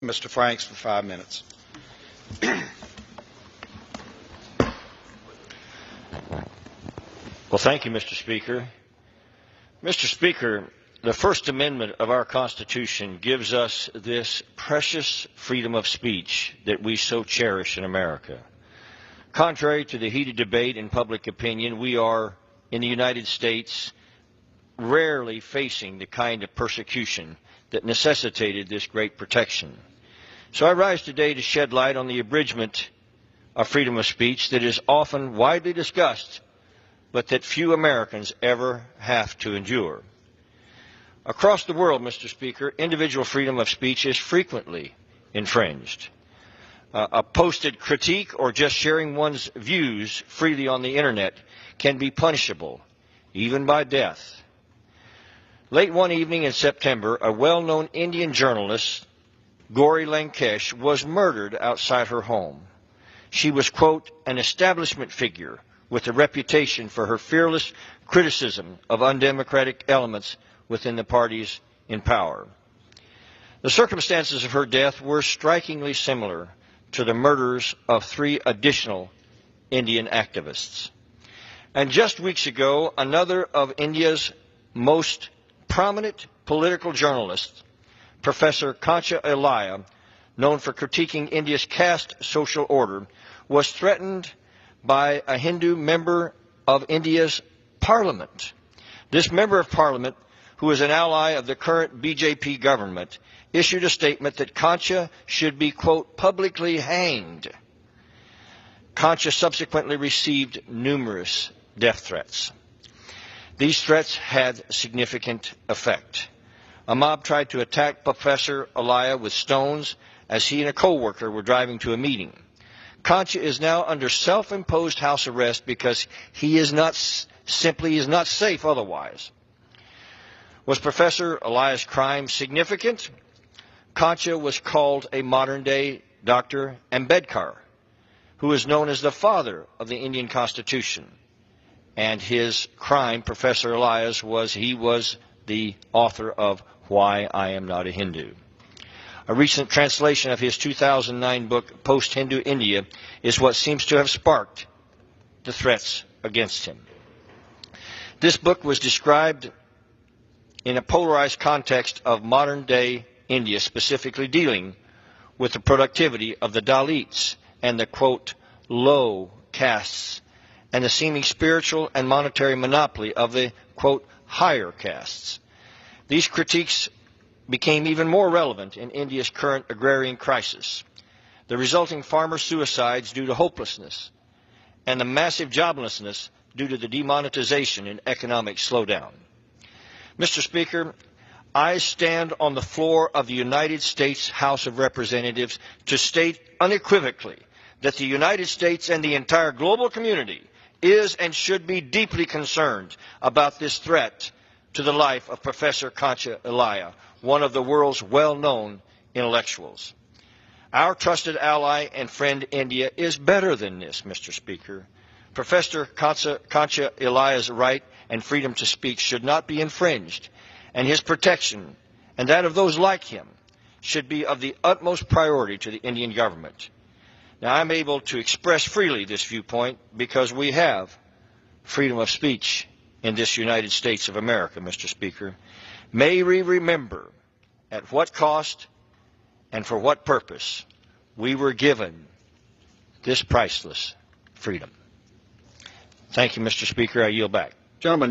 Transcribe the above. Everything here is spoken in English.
Mr. Franks for 5 minutes. Well, thank you, Mr. Speaker. Mr. Speaker, the First Amendment of our Constitution gives us this precious freedom of speech that we so cherish in America. Contrary to the heated debate in public opinion, we are, in the United States, rarely facing the kind of persecution that necessitated this great protection. So I rise today to shed light on the abridgment of freedom of speech that is often widely discussed, but that few Americans ever have to endure. Across the world, Mr. Speaker, individual freedom of speech is frequently infringed. A posted critique or just sharing one's views freely on the Internet can be punishable, even by death. Late one evening in September, a well-known Indian journalist, Gauri Lankesh, was murdered outside her home. She was, quote, an establishment figure with a reputation for her fearless criticism of undemocratic elements within the parties in power. The circumstances of her death were strikingly similar to the murders of 3 additional Indian activists. And just weeks ago, another of India's most prominent political journalists, Professor Kancha Ilaiah, known for critiquing India's caste social order, was threatened by a Hindu member of India's parliament. This member of parliament, who is an ally of the current BJP government, issued a statement that Kancha should be, quote, publicly hanged. Kancha subsequently received numerous death threats. These threats had significant effect. A mob tried to attack Professor Ilaiah with stones as he and a co-worker were driving to a meeting. Kancha is now under self-imposed house arrest because he is not safe otherwise. Was Professor Ilaiah's crime significant? Kancha was called a modern-day Dr. Ambedkar, who is known as the father of the Indian Constitution. And his crime, Professor Ilaiah's, was he was the author of Why I Am Not a Hindu. A recent translation of his 2009 book, Post-Hindu India, is what seems to have sparked the threats against him. This book was described in a polarized context of modern-day India, specifically dealing with the productivity of the Dalits and the, quote, low castes, and the seeming spiritual and monetary monopoly of the, quote, higher castes. These critiques became even more relevant in India's current agrarian crisis, the resulting farmer suicides due to hopelessness, and the massive joblessness due to the demonetization and economic slowdown. Mr. Speaker, I stand on the floor of the United States House of Representatives to state unequivocally that the United States and the entire global community is and should be deeply concerned about this threat to the life of Professor Kancha Ilaiah, one of the world's well-known intellectuals. Our trusted ally and friend India is better than this, Mr. Speaker. Professor Kancha Ilaiah's right and freedom to speak should not be infringed, and his protection and that of those like him should be of the utmost priority to the Indian government. Now, I'm able to express freely this viewpoint because we have freedom of speech in this United States of America, Mr. Speaker. May we remember at what cost and for what purpose we were given this priceless freedom. Thank you, Mr. Speaker. I yield back. Gentlemen,